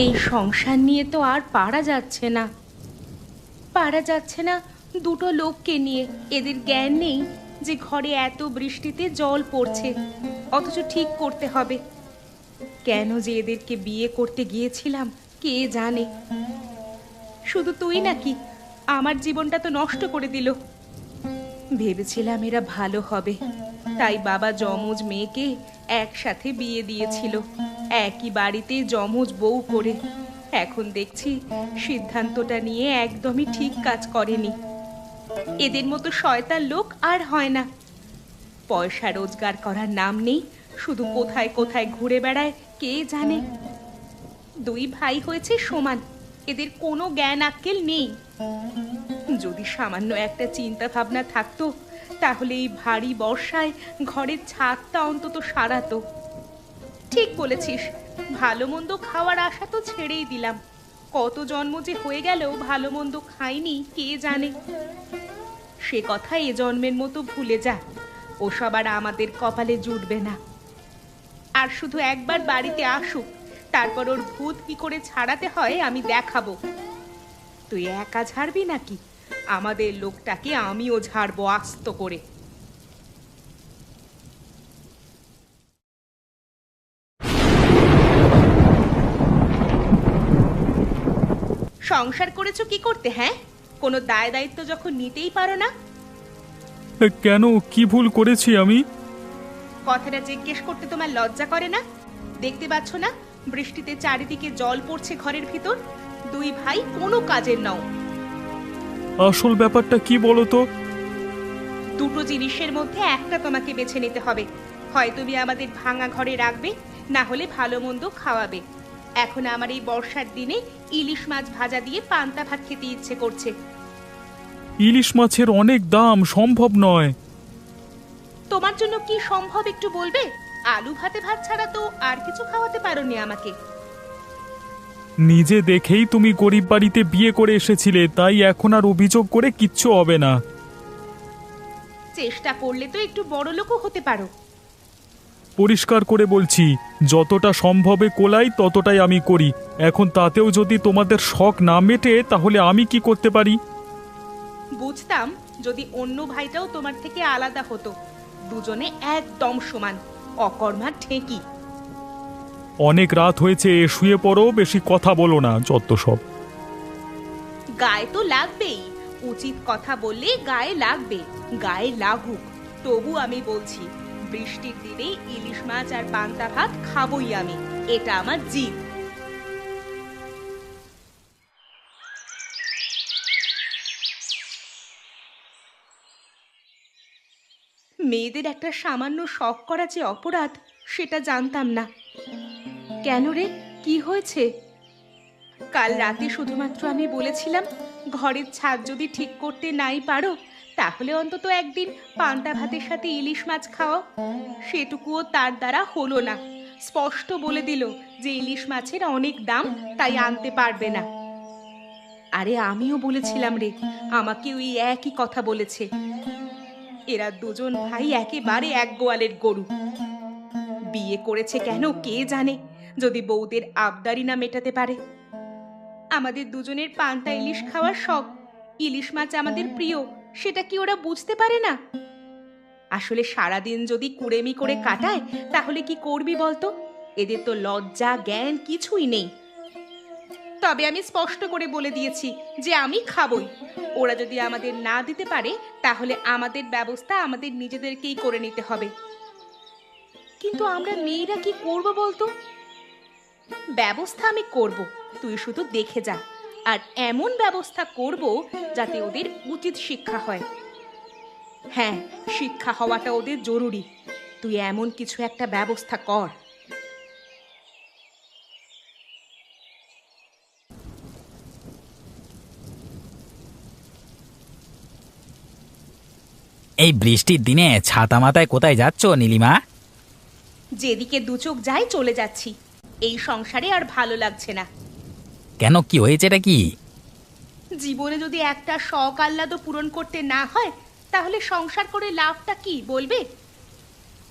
এই সংসার নিয়ে তো আর পারা যাচ্ছে না। দুটো লোককে নিয়ে। এদের জ্ঞান নেই যে ঘরে এত বৃষ্টিতে জল পড়ছে, অথচ ঠিক করতে হবে। কেন যে এদেরকে বিয়ে করতে গিয়েছিলাম কে জানে। শুধু তুই নাকি আমার জীবনটা তো নষ্ট করে দিল। ভেবেছিলাম এরা ভালো হবে, তাই বাবা যমজ মেয়েকে একসাথে বিয়ে দিয়েছিল, একই বাড়িতে যমজ বউ করে। এখন দেখছি সিদ্ধান্তটা নিয়ে একদমই ঠিক কাজ করেনি। এদের মতো শয়তান লোক আর হয় না। পয়সা রোজগার করার নাম নেই, শুধু কোথায় কোথায় ঘুরে বেড়ায় কে জানে। দুই ভাই হয়েছে সমান, এদের কোনো জ্ঞান আক্কেল নেই। যদি সামান্য একটা চিন্তা ভাবনা থাকতো তাহলে এই ভারী বর্ষায় ঘরের ছাদটা অন্তত সারাতো। ঠিক বলেছিস, ভালো মন্দ খাওয়ার আশা তো ছেড়েই দিলাম। কত জন্ম যে হয়ে গেল ভালো মন্দ খাইনি কে জানে। সে কথা এ জন্মের মতো ভুলে যা, ওসব আর আমাদের কপালে জুটবে না। আর শুধু একবার বাড়িতে আসুক, তারপর ওর ভূত কি করে ছাড়াতে হয় আমি দেখাবো। তুই একা ঝাড়বি নাকি? আমাদের লোকটাকে আমিও ঝাড়বো আস্ত করে। সংসার করেছো কি করতে? হ্যাঁ, কোনো দায় দায়িত্ব যখন নিতেই পারো না। কেন, কি ভুল করেছি আমি? কথাটা জিজ্ঞেস করতে তোমার লজ্জা করে না? দেখতে পাচ্ছ না বৃষ্টিতে চারিদিকে জল পড়ছে ঘরের ভিতর? দুই ভাই কোনো কাজের নও। আসল ব্যাপারটা কি বলো তো? দুটো জিনিসের মধ্যে একটা তোমাকে বেছে নিতে হবে। হয় তুমি আমাদের ভাঙা ঘরে রাখবে, না হলে ভালো মন্দ খাওয়াবে। এখন আমার এই বর্ষার দিনে ইলিশ মাছ ভাজা দিয়ে পান্তা ভাত খেতে ইচ্ছে করছে। ইলিশ মাছের অনেক দাম, সম্ভব নয়। তোমার জন্য কি সম্ভব একটু বলবে? আলু ভাতে ভাত ছাড়া তো আর কিছু খাওয়াতে পারোনি আমাকে। নিজে দেখেই তুমি গরিব বাড়িতে বিয়ে করে এসেছিলে, তাই এখন আর অভিযোগ করে কিচ্ছু হবে না। চেষ্টা করলে তো একটু বড় লোকও হতে পারো। পরিষ্কার করে বলছি, যতটা সম্ভবে কোলাই ততটাই আমি করি। এখন তাতেও যদি তোমাদের শখ না মেটে তাহলে আমি কি করতে পারি? বুঝতাম যদি অন্য ভাইটাও তোমার থেকে আলাদা হতো। দুজনে একদম সমান, অকর্মার ঠেকি। অনেক রাত হয়েছে, শুয়ে পড়ো, বেশি কথা বলো না, যত সব। গায়ে তো লাগবেই, উচিত কথা বললে গায়ে লাগবে। গায়ে লাগুক, তবু আমি বলছি বৃষ্টির দিনে ইলিশ মাছ আর পান্তা ভাত খাবই আমি, এটা আমার জিদ। মেয়েদের একটা সামান্য শখ করা যে অপরাধ সেটা জানতাম না। কেন রে, কি হয়েছে? কাল রাতে শুধুমাত্র আমি বলেছিলাম ঘরের ছাদ যদি ঠিক করতে নাই পারো তাহলে অন্তত একদিন পান্তা ভাতের সাথে ইলিশ মাছ খাওয়াও। সেটুকুও তার দ্বারা হলো না। স্পষ্ট বলে দিল যে ইলিশ মাছের অনেক দাম, তাই আনতে পারবে না। আরে আমিও বলেছিলাম রে, আমাকে ওই একই কথা বলেছে। এরা দুজন ভাই একেবারে এক গোয়ালের গরু। বিয়ে করেছে কেন কে জানে, যদি বউদের আবদারি না মেটাতে পারে। আমাদের দুজনের পান্তা ইলিশ খাওয়ার শখ, ইলিশ মাছ আমাদের প্রিয়, সেটা কি ওরা বুঝতে পারে না? আসলে সারাদিন যদি কুড়েমি করে কাটায় তাহলে কি করবি বলতো? এদের তো লজ্জা জ্ঞান কিছুই নেই। তবে আমি স্পষ্ট করে বলে দিয়েছি যে আমি খাবই। ওরা যদি আমাদের না দিতে পারে তাহলে আমাদের ব্যবস্থা আমাদের নিজেদেরকেই করে নিতে হবে। কিন্তু আমরা মেয়েরা কি করব বলতো? ব্যবস্থা আমি করব, তুই শুধু দেখে যা। আর এমন ব্যবস্থা করব যাতে ওদের উচিত শিক্ষা হয়। হ্যাঁ, শিক্ষা হওয়াটা ওদের জরুরি। তুই এমন কিছু একটা ব্যবস্থা কর। এই বৃষ্টির দিনে ছাতা মাথায় কোথায় যাচ্ছ নীলিমা? যেদিকে দু চোখ যায় চলে যাচ্ছি। এই সংসারে আর ভালো লাগছে না। কেন, কি হয়েছে এটা? কি জীবনে যদি একটা শখ আহ্লাদও পূরণ করতে না হয় তাহলে সংসার করে লাভটা কি বলবে?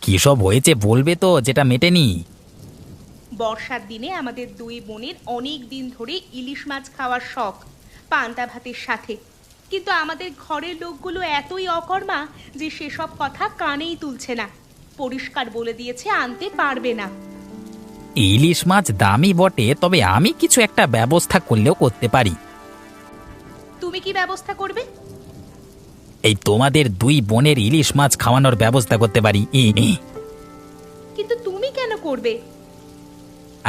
কি সব হয়েছে বলবে তো, যেটা মেটেনি। বর্ষার দিনে আমাদের দুই বোনের অনেক দিন ধরে ইলিশ মাছ খাওয়ার শখ, পান্তা ভাতের সাথে। কিন্তু আমাদের ঘরের লোকগুলো এতই অকর্মা যে সেসব কথা কানেই তুলছে না। পরিষ্কার বলে দিয়েছে আনতে পারবে না। ইলিশ মাছ দামি বটে, তবে আমি কিছু একটা ব্যবস্থা করলেও করতে পারি। তুমি কি ব্যবস্থা করবে? এই তোমাদের দুই বোনের ইলিশ মাছ খাওয়ানোর ব্যবস্থা করতে পারি। কিন্তু তুমি কেন করবে?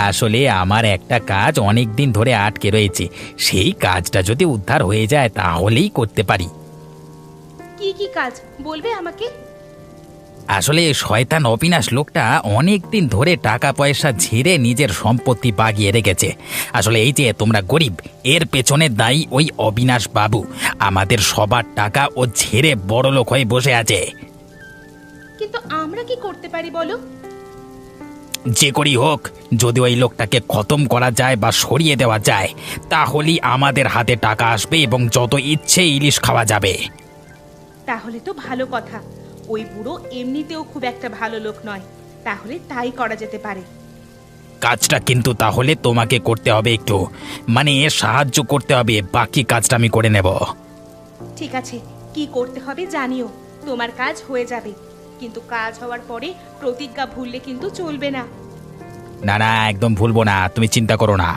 আসলে আমার একটা কাজ অনেক দিন ধরে আটকে রয়েছে, সেই কাজটা যদি উদ্ধার হয়ে যায় তাহলেই করতে পারি। কি কি কাজ বলবে আমাকে? আসলে শয়তান অবিনাশ লোকটা অনেক দিন ধরে টাকা পয়সা ঝেড়ে নিজের সম্পত্তি বাগিয়ে রেখেছে। আসলে এই যে তোমরা গরিব, এর পেছনে দায়ী ওই অবিনাশ বাবু। আমাদের সবার টাকা ও ঝেড়ে বড়লোক হয়ে বসে আছে। কিন্তু আমরা কি করতে পারি বলো? যে করি হোক, যদি ওই লোকটাকে খতম করা যায় বা সরিয়ে দেওয়া যায় তাহলেই আমাদের হাতে টাকা আসবে এবং যত ইচ্ছে ইলিশ খাওয়া যাবে। তাহলে তো ভালো কথা। ওই বুড়ো এমনিতেও খুব একটা ভালো লোক নয়, তাহলে তাই করা যেতে পারে। কাজটা কিন্তু তাহলে তোমাকে করতে হবে, একটু মানে সাহায্য করতে হবে, বাকি কাজটা আমি করে নেব। ঠিক আছে, কি করতে হবে জানিও, তোমার কাজ হয়ে যাবে। কিন্তু কাজ হওয়ার পরে প্রতিজ্ঞা ভুললে কিন্তু চলবে না। না না, একদম ভুলবো না, তুমি চিন্তা করো না।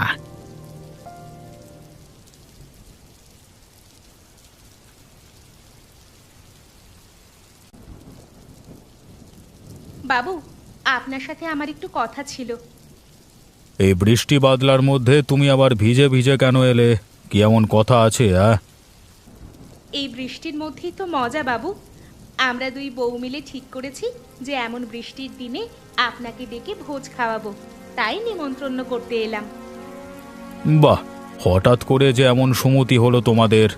বাবু, আপনার সাথে আমার একটু কথা ছিল। এই বৃষ্টি বাদলার মধ্যে তুমি আবার ভিজে ভিজে কেন এলে? কি এমন কথা আছে? এই বৃষ্টির মধ্যেই তো মজা বাবু। আমরা দুই বউ মিলে ঠিক করেছি যে এমন বৃষ্টির দিনে আপনাকে ডেকে ভোজ খাওয়াবো, তাই নিমন্ত্রণ করতে এলাম। বাহ, হঠাৎ করে যে এমন সুমতি হলো তোমাদের।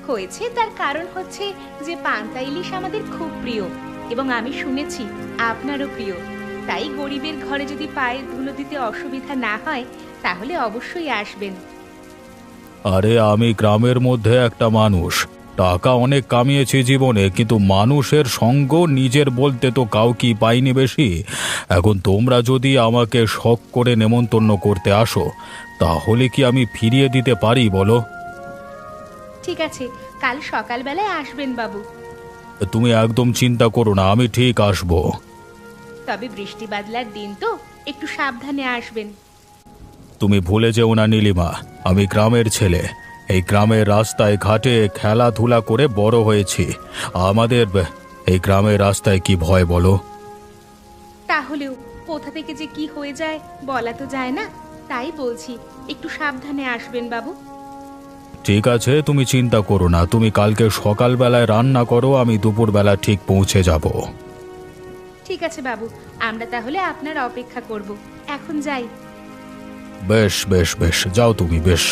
হয়েছে তার কারণ হচ্ছে যে পান্তা ইলিশ আমাদের খুব প্রিয় এবং আমি শুনেছি আপনারও প্রিয়। তাই গরিবের ঘরে যদি পায়ের ধুলো দিতে অসুবিধা না হয় তাহলে অবশ্যই আসবেন। আরে আমি গ্রামের মধ্যে একটা মানুষ, টাকা অনেক কামিয়েছি জীবনে, কিন্তু মানুষের সঙ্গ নিজের বলতে তো কাউকে পাইনি বেশি। এখন তোমরা যদি আমাকে শখ করে নেমন্তন্ন করতে আসো তাহলে কি আমি ফিরিয়ে দিতে পারি বলো? ঠিক আছে, কাল সকালবেলায় আসবেন বাবু। তুমি একদম চিন্তা করো না, আমি ঠিক আসবো। তবে বৃষ্টি বাদলার দিন তো, একটু সাবধানে আসবেন। তুমি ভুলে যেও না নীলিমা, আমি গ্রামের ছেলে। এই গ্রামের রাস্তায় ঘাটে খেলাধুলা করে বড় হয়েছি। আমাদের এই গ্রামের রাস্তায় কি ভয় বলো? তাহলেও কোথা থেকে যে কি হয়ে যায় বলা তো যায় না, তাই বলছি একটু সাবধানে আসবেন বাবু। ঠিক আছে, তুমি চিন্তা করো না, তুমি কালকে সকালবেলায় রান্না করো, আমি দুপুরবেলা ঠিক পৌঁছে যাব। ঠিক আছে বাবু, আমরা তাহলে আপনার অপেক্ষা করব। এখন যাই। বেশ বেশ বেশ, যাও তুমি, বেশ।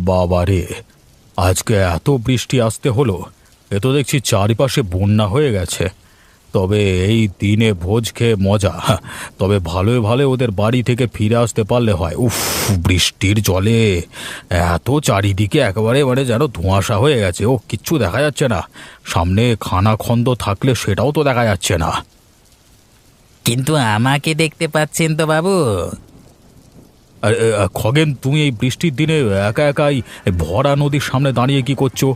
বাবারে, আজকে এত বৃষ্টি আসতে হলো! এ তো দেখছি চারিপাশে বন্যা হয়ে গেছে। তবে এই দিনে ভোজ খেয়ে মজা। তবে ভালোই ভালো ওদের বাড়ি থেকে ফিরে আসতে পারলে হয়। উফ, বৃষ্টির জলে এত চারিদিকে একেবারে যেন ধোঁয়াশা হয়ে গেছে। ও কিচ্ছু দেখা যাচ্ছে না। সামনে খানাখন্দ থাকলে সেটাও তো দেখা যাচ্ছে না। কিন্তু আমাকে দেখতে পাচ্ছেন তো বাবু? আর খগেন, তুমি এই বৃষ্টির দিনে একা একাই ভরা নদীর সামনে দাঁড়িয়ে কি করছো?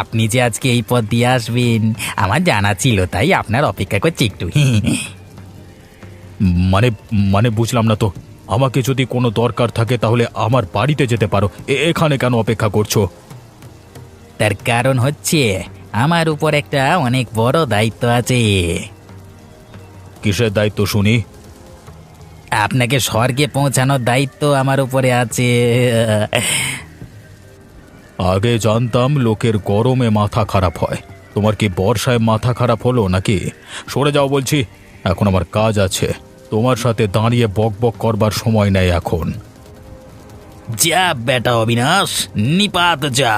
আপনি যে আজকে এই পথ দিয়ে আসবেন আমার জানা ছিল, তাই আপনার অপেক্ষা করছি একটু। মানে মানে বুঝলাম না তো। আমাকে যদি কোনো দরকার থাকে তাহলে আমার বাড়িতে যেতে পারো, এখানে কেন অপেক্ষা করছো? তার কারণ হচ্ছে আমার উপর একটা অনেক বড় দায়িত্ব আছে। কিসের দায়িত্ব শুনি? আপনাকে স্বর্গে পৌঁছানোর দায়িত্ব আমার উপরে আছে। আগে জানতাম লোকের গরমে মাথা খারাপ হয়, তোমার কি বর্ষায় মাথা খারাপ হলো নাকি? সরে যাও বলছি, এখন আমার কাজ আছে। তোমার সাথে দাঁড়িয়ে বক বক করবার সময় নেই এখন। যা বেটা অবিনাশ, নিপাত যা।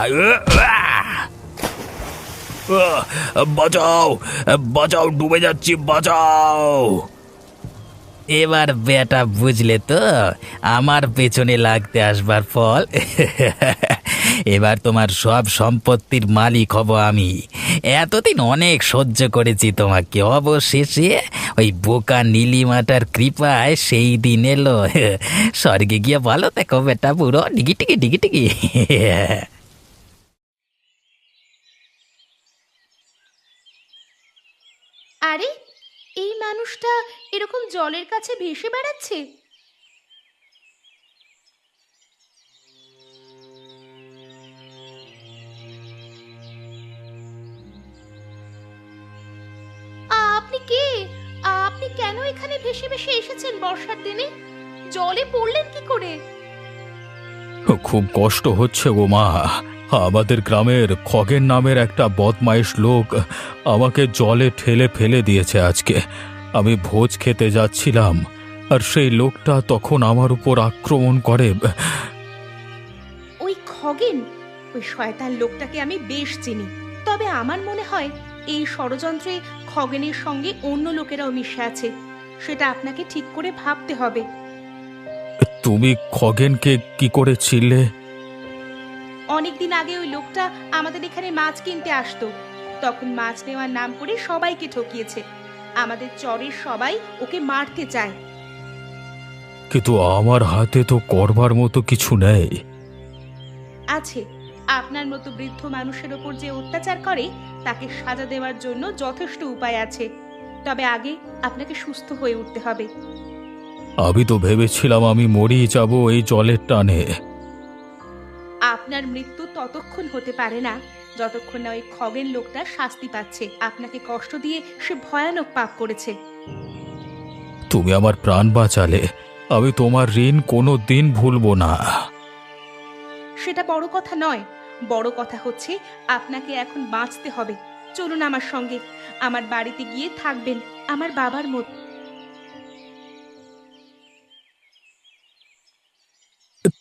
বাঁচাও বাঁচাও, ডুবে যাচ্ছি, বাঁচাও! এবার বেটা বুঝলে তো আমার পেছনে লাগতে আসবার ফল। এবার তোমার সব সম্পত্তির মালিক হব আমি। এতদিন অনেক সহ্য করেছি তোমাকে, অবশেষে ওই বোকা নীলিমাটার কৃপায় সেই দিন এলো। স্বর্গে গিয়ে ভালো দেখো বেটা, পুরো ডিগি টিকি ডিগি টিকি। আরে, এই মানুষটা এরকম জলের কাছে ভেসে বেড়াচ্ছে। আপনি কে? আপনি কেন এখানে ভেসে ভেসে এসেছেন বর্ষার দিনে? জলে পড়লেন কি করে? খুব কষ্ট হচ্ছে গো মা। আমাদের গ্রামের খগেন নামের একটা বদমাইশ লোক আমাকে জলে ঠেলে ফেলে দিয়েছে আজকে। আমি ভোজ খেতে যাচ্ছিলাম, আর সেই লোকটা তখন আমার উপর আক্রমণ করে। ওই খগেন, ওই শয়তান লোকটাকে আমি বেশ চিনি। তবে আমার মনে হয় এই ষড়যন্ত্রে খগেনের সঙ্গে অন্য লোকেরাও মিশে আছে। সেটা আপনাকে ঠিক করে ভাবতে হবে। তুমি খগেনকে কি করে চিনলে? অনেকদিন আগে ওই লোকটা আমাদের এখানে মাছ কিনতে আসতো। তখন মাছ নেওয়ার নাম করে সবাইকে ঠকিয়েছে। আমাদের চরের সবাই ওকে মারতে চায়। কিন্তু আমার হাতে তো করবার মতো কিছু নেই। আছে, আপনার মতো বৃদ্ধ মানুষের ওপর যে অত্যাচার করে তাকে সাজা দেওয়ার জন্য যথেষ্ট উপায় আছে। তবে আগে আপনাকে সুস্থ হয়ে উঠতে হবে। আমি তো ভেবেছিলাম আমি মরেই যাব এই জলের টানে। আপনার মৃত্যু ততক্ষণ হতে পারে না যতক্ষণ না ওই খগেন লোকটা শাস্তি পাচ্ছে। আপনাকে কষ্ট দিয়ে সে ভয়ানক পাপ করেছে। তুমি আমার প্রাণ বাঁচালে, আমি তোমার ঋণ কোনো দিন ভুলবো না। সেটা বড় কথা নয়, বড় কথা হচ্ছে আপনাকে এখন বাঁচতে হবে। চলুন আমার সঙ্গে, আমার বাড়িতে গিয়ে থাকবেন আমার বাবার মতো।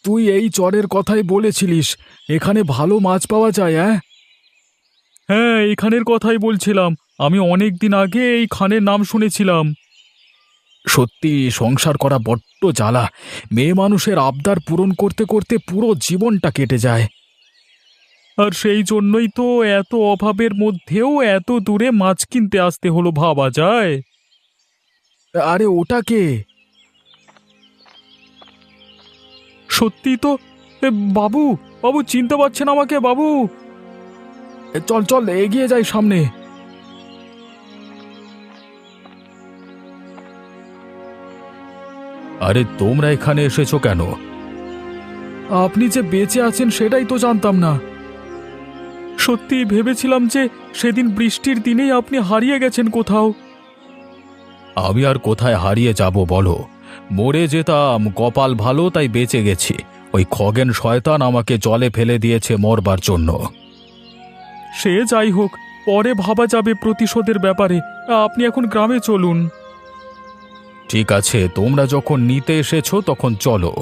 তুই এই চরের কথাই বলেছিলিস, এখানে ভালো মাছ পাওয়া যায়? হ্যাঁ, এইখানের কথাই বলছিলাম। আমি অনেক দিন আগে এই খানের নাম শুনেছিলাম। সত্যি সংসার করা বড্ড জ্বালা। মেয়ে মানুষের আবদার পূরণ করতে করতে পুরো জীবনটা কেটে যায়। আর সেই জন্যই তো এত অভাবের মধ্যেও এত দূরে মাছ কিনতে আসতে হলো, ভাবা যায়? আরে ওটা কে? সত্যি তো, বাবু, বাবু চিনতে পারছেন আমাকে? বাবু, চল চল এগিয়ে যাই সামনে। আরে তোমরা এখানে এসেছো কেন? আপনি যে বেঁচে আছেন সেটাই তো জানতাম না। সত্যি ভেবেছিলাম যে সেদিন বৃষ্টির দিনেই আপনি হারিয়ে গেছেন কোথাও। আমি আর কোথায় হারিয়ে যাব বলো? মরে যেতাম, কপাল ভালো তাই বেঁচে গেছি। ওই খগেন শয়তান আমাকে জলে ফেলে দিয়েছে মরবার জন্য। সে যাই হোক, পরে ভাবা যাবে প্রতিশোধের ব্যাপারে। আপনি এখন গ্রামে চলুন। ঠিক আছে, তোমরা যখন নিতে এসেছো তখন চলো।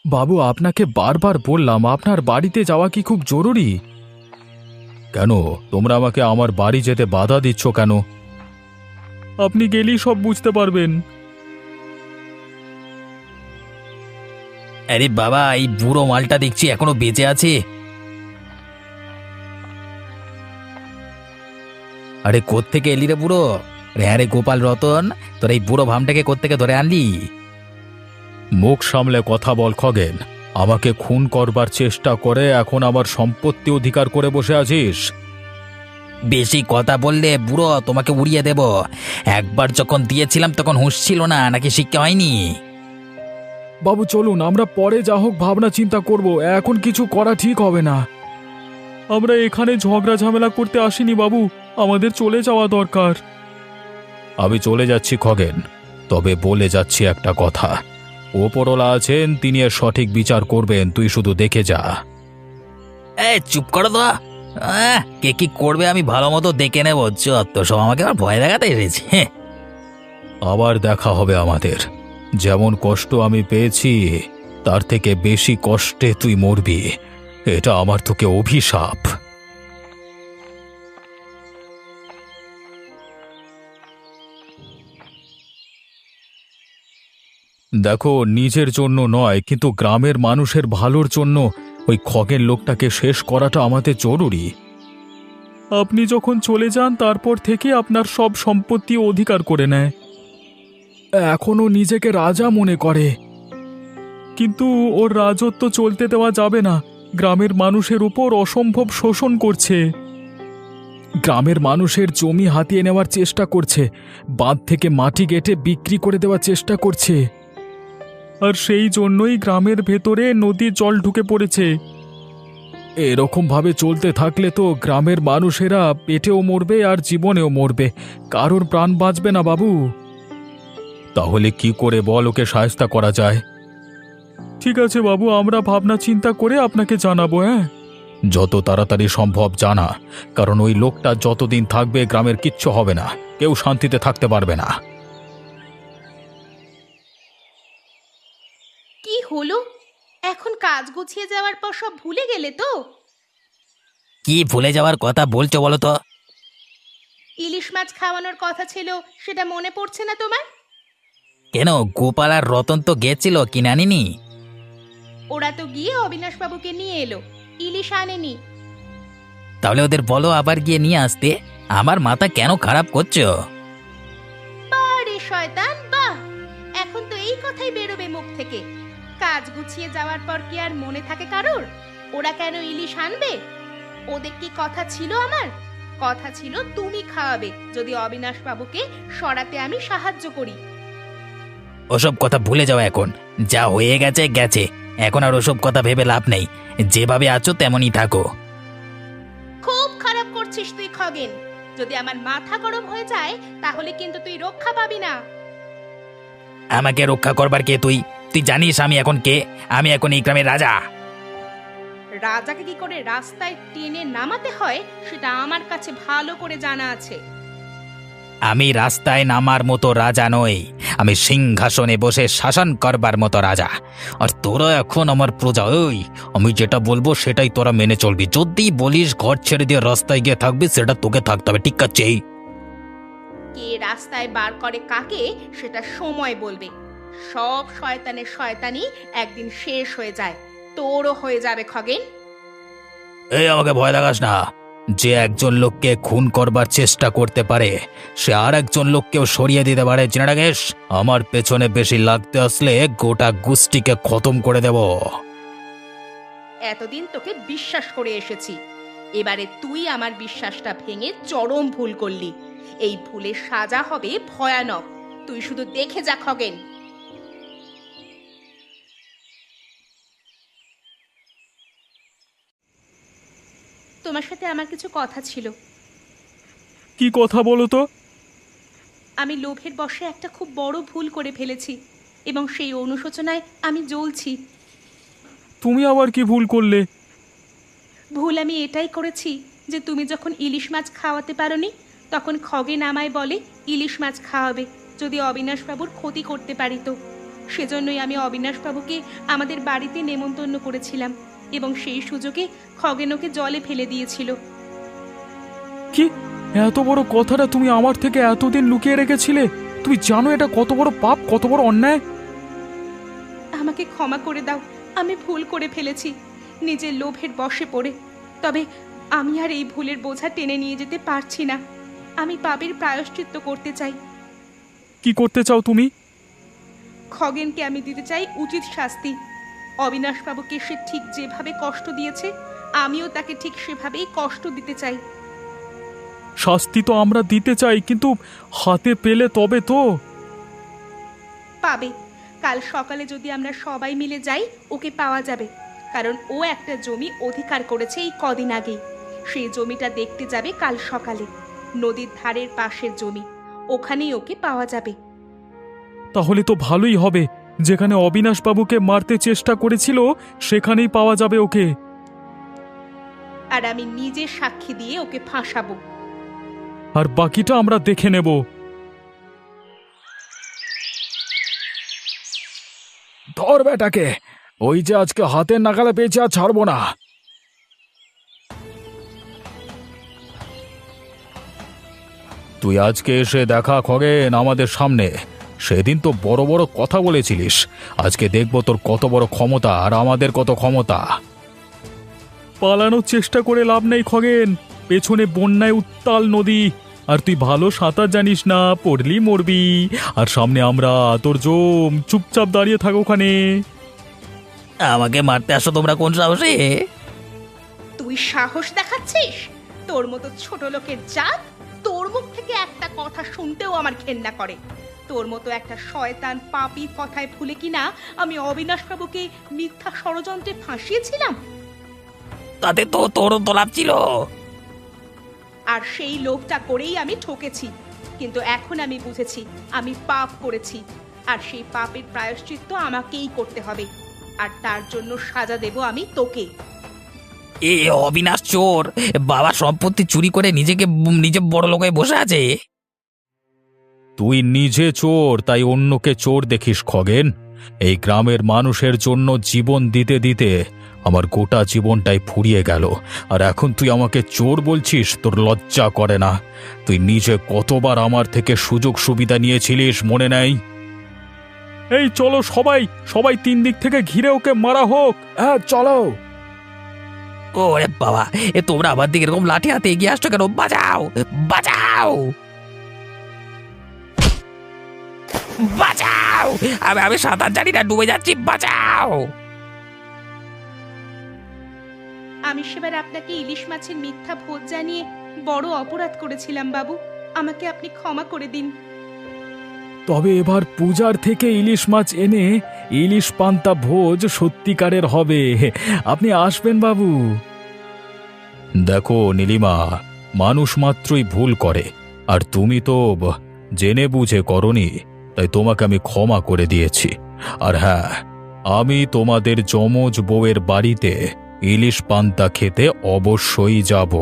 বাবু, আপনাকে বারবার বললাম আপনার বাড়িতে যাওয়া কি খুব জরুরি? কেন তোমরা আমাকে আমার বাড়ি যেতে বাধা দিচ্ছ কেন? আপনি গেলেই সব বুঝতে পারবেন। আরে বাবা, এই বুড়ো মালটা দেখছি এখনো বেঁচে আছে। আরে কোত্থেকে এলি রে বুড়ো? হ্যাঁ রে গোপাল রতন, তোর এই বুড়ো ভামটাকে কোত্থেকে ধরে আনলি? মুখ সামলে কথা বল খগেন। আমাকে খুন করবার চেষ্টা করে এখন আমার সম্পত্তি অধিকার করে বসে আছিস। বেশি কথা বললে বুড়ো তোমাকে উড়িয়ে দেব। একবার যখন দিয়েছিলাম তখন হুঁশ ছিল না, নাকি শিক্ষা হয়নি? বাবু চলুন, আমরা পরে যা হোক ভাবনা চিন্তা করব, এখন কিছু করা ঠিক হবে না। আমরা এখানে ঝগড়া ঝামেলা করতে আসিনি বাবু, আমাদের চলে যাওয়া দরকার। আমি চলে যাচ্ছি খগেন, তবে বলে যাচ্ছি একটা কথা। ওপরওয়ালা আছেন, তিনি এর সঠিক বিচার করবেন, তুই শুধু দেখে যা। চুপ করো তো। কে কি করবে আমি ভালো মতো দেখে নেব। যত সব আমাকে আমার ভয় দেখাতে এসেছি। আবার দেখা হবে আমাদের। যেমন কষ্ট আমি পেয়েছি তার থেকে বেশি কষ্টে তুই মরবি। এটা আমার তোকে অভিশাপ। দেখো, নিজের জন্য নয় কিন্তু গ্রামের মানুষের ভালোর জন্য ওই খগের লোকটাকে শেষ করাটা আমাদের জরুরি। আপনি যখন চলে যান তারপর থেকে আপনার সব সম্পত্তি অধিকার করে নেয়। এখনো নিজেকে রাজা মনে করে, কিন্তু ওর রাজত্ব চলতে দেওয়া যাবে না। গ্রামের মানুষের উপর অসম্ভব শোষণ করছে। গ্রামের মানুষের জমি হাতিয়ে নেওয়ার চেষ্টা করছে, বাঁধ থেকে মাটি কেটে বিক্রি করে দেওয়ার চেষ্টা করছে। আর সেই জন্যই গ্রামের ভেতরে নদীর জল ঢুকে পড়েছে। এরকম ভাবে চলতে থাকলে তো গ্রামের মানুষেরা পেটেও মরবে আর জীবনেও মরবে, কারোর প্রাণ বাঁচবে না বাবু। তাহলে কি করে বল ওকে শায়েস্তা করা যায়? ঠিক আছে বাবু, আমরা ভাবনা চিন্তা করে আপনাকে জানাবো। হ্যাঁ, যত তাড়াতাড়ি সম্ভব জানা, কারণ ওই লোকটা যতদিন থাকবে গ্রামের কিচ্ছু হবে না, কেউ শান্তিতে থাকতে পারবে না। কি হলো? এখন কাজ গুছিয়ে যাওয়ার পর সব ভুলে গেলে তো? কি ভুলে যাওয়ার কথা বলছো বলো তো? ইলিশ মাছ খাওয়ানোর কথা ছিল, সেটা মনে পড়ছে না তোমার? কেন, গোপাল আর রতন তো গেছিল, কিনে আনিনি? ওরা তো গিয়ে অবিনাশবাবুকে নিয়ে এলো, ইলিশ আনেনি। তাহলে ওদের বলো আবার গিয়ে নিয়ে আসতে। আমার মাথা কেন খারাপ করছো? বারে শয়তান বাহ! এখন তো এই কথাই বেরোবে মুখ থেকে। কাজ গুছিয়ে যাওয়ার পর কি আর মনে থাকে কারোর ওরা কেন ইলিশ আনবে? ওদের কি কথা ছিল? আমার কথা ছিল তুমি খাওয়াবে যদি অবিনাশবাবুকে সরাতে আমি সাহায্য করি। ওসব কথা ভুলে যাও এখন। যা হয়ে গেছে গেছে, এখন আর ওসব কথা ভেবে লাভ নেই। যেভাবে আছো তেমনই থাকো। খুব খারাপ করছিস তুই খগেন। যদি আমার মাথা গরম হয়ে যায় তাহলে কিন্তু তুই রক্ষা পাবি না। আমাকে রক্ষা করবার কে তুই? তুই জানিস আমি এখন কে? আমি এখন এই গ্রামের রাজা। রাজাকে কি করে রাস্তায় টেনে নামাতে হয় সেটা আমার কাছে ভালো করে জানা আছে। আমি রাস্তায় নামার মতো রাজা নই, আমি সিংহাসনে বসে শাসন করবার মতো রাজা। আর তোরা এখন আমার প্রজা। ওই আমি যেটা বলবো সেটাই তোরা মেনে চলবি। যদি বলিস ঘর ছেড়ে দিয়ে রাস্তায় গিয়ে থাকবি, সেটা তোকে থাকতে হবে, ঠিক আছে? কে রাস্তায় বার করে কাকে সেটা সময় বলবে। সব শয়তানের শয়তানি একদিন শেষ হয়ে যায়, তোরও হয়ে যাবে খগেন। এই আমাকে ভয় দেখাস না। যে একজন লোককে খুন করবার চেষ্টা করতে পারে সে আর একজন লোককেও সরিয়ে দিতে পারে, জেনে রাখিস। আমার পেছনে বেশি লাগতে আসলে গোটা গোষ্ঠীকে খতম করে দেব। এতদিন তোকে বিশ্বাস করে এসেছি, এবারে তুই আমার বিশ্বাসটা ভেঙে চরম ভুল করলি। এই ভুলের সাজা হবে ভয়ানক, তুই শুধু দেখে যা খগেন। তোমার সাথে আমার কিছু কথা ছিল। কি কথা বলো তো? আমি লোভের বশে একটা খুব বড় ভুল করে ফেলেছি এবং সেই অনুশোচনায় আমি জ্বলছি। তুমি আবার কি ভুল করলে? ভুল আমি এটাই করেছি যে তুমি যখন ইলিশ মাছ খাওয়াতে পারোনি তখন খগেন আমায় বলে ইলিশ মাছ খাওয়াবে যদি অবিনাশবাবুর ক্ষতি করতে পারি। তো সেজন্যই আমি অবিনাশবাবুকে আমাদের বাড়িতে নেমন্তন্ন করেছিলাম এবং সেই সুযোগে খগেন ওকে জলে ফেলে দিয়েছিল। কি এত বড় কথাটা তুমি আমার থেকে এতদিন লুকিয়ে রেখেছিলে? তুমি জানো এটা কত বড় পাপ, কত বড় অন্যায়? আমাকে ক্ষমা করে দাও, আমি ভুল করে ফেলেছি নিজের লোভের বশে পড়ে। তবে আমি আর এই ভুলের বোঝা টেনে নিয়ে যেতে পারছি না। আমি পাপের প্রায়শ্চিত্ত করতে চাই। কি করতে চাও তুমি? খগেনকে আমি দিতে চাই উচিত শাস্তি। অবিনাশবাবুকে সে ঠিক যেভাবে কষ্ট দিয়েছে আমিও তাকে ঠিক সেভাবেই কষ্ট দিতে চাই। শাস্তি তো আমরা দিতে চাই, কিন্তু হাতে পেলে তবে তো। পাবে। কাল সকালে যদি আমরা সবাই মিলে যাই ওকে পাওয়া যাবে, কারণ ও একটা জমি অধিকার করেছে এই কদিন আগেই। সেই জমিটা দেখতে যাবে কাল সকালে, নদীর ধারের পাশের জমি, ওখানেই ওকে পাওয়া যাবে। তাহলে তো ভালোই হবে, যেখানে অবিনাশবাবুকে মারতে চেষ্টা করেছিল সেখানেই পাওয়া যাবে ওকে। আর আমি নিজে সাক্ষী দিয়ে ওকে ফাঁসাবো। আর বাকিটা আমরা দেখে নেব। ধর বেটাকে, ওই যে আজকে হাতের নাগালে পেয়েছে, আর ছাড়বো না। তুই আজকে এসে দেখা খগেন আমাদের সামনে। সেদিন তো বড় বড় কথা বলেছিলিস, আজকে দেখবো তোর কত বড় ক্ষমতা আর আমাদের কত ক্ষমতা। পালানোর চেষ্টা করে লাভ নেই খগেন, পেছনে বন্যায় উত্তাল নদী, আর তুই ভালো সাঁতার জানিস না, পড়লি মরবি। আর সামনে আমরা, তোর জম, চুপচাপ দাঁড়িয়ে থাক ওখানে। আমাকে মারতে আসো তোমরা কোন সাহসে? তুই সাহস দেখাচ্ছিস? তোর মতো ছোট লোকের জাত, তোর মুখ থেকে একটা কথা শুনতেও আমার ঘেন্না করে। তোর মতো একটা শয়তান পাপীর কথায় ভুলে কিনা আমি অবিনাশবাবুকে মিথ্যা ষড়যন্ত্রে ফাঁসিয়েছিলাম। তাতে তো তোরও তো লাভ ছিল। আর সেই লোভটা করেই আমি ঠকেছি, কিন্তু এখন আমি বুঝেছি আমি পাপ করেছি, আর সেই পাপের প্রায়শ্চিত্ত আমাকেই করতে হবে, আর তার জন্য সাজা দেব আমি তোকে। এ অবিনাশ চোর, বাবার সম্পত্তি চুরি করে নিজে বড় লোক হয়ে বসে আছে। তুই নিজে চোর তাই অন্যকে চোর দেখিস খগেন। এই গ্রামের মানুষের জন্য জীবন দিতে দিতে আমার গোটা জীবনটাই ফুরিয়ে গেল, আর এখন তুই আমাকে চোর বলছিস? তোর লজ্জা করে না? তুই নিজে কতবার আমার থেকে সুযোগ সুবিধা নিয়েছিলিস মনে নেই? এই চলো সবাই সবাই, 3 দিক থেকে ঘিরে ওকে মারা হোক। হ্যাঁ চলো। ওরে বাবা, তোমরা আমার দিকে এরকম লাঠি হাতে এগিয়ে আসছো কেন? বাঁচাও, বাঁচাও, বাঁচাও! আমি সাঁতার জানি না, ডুবে যাচ্ছি, বাঁচাও! আমি সেবার আপনাকে ইলিশ মাছের মিথ্যা ভোজ জানিয়ে বড় অপরাধ করেছিলাম বাবু, আমাকে আপনি ক্ষমা করে দিন। তবে এবার পূজার থেকে ইলিশ মাছ এনে ইলিশ পান্তা ভোজ সত্যিকারের হবে। আপনি আসবেন বাবু। দেখো নীলিমা, মানুষ মাত্রই ভুল করে, আর তুমি তো জেনে বুঝে করনি, তাই তোমাকে আমি ক্ষমা করে দিয়েছি। আর হ্যাঁ, আমি তোমাদের যমজ বউয়ের বাড়িতে ইলিশ পান্তা খেতে অবশ্যই যাব।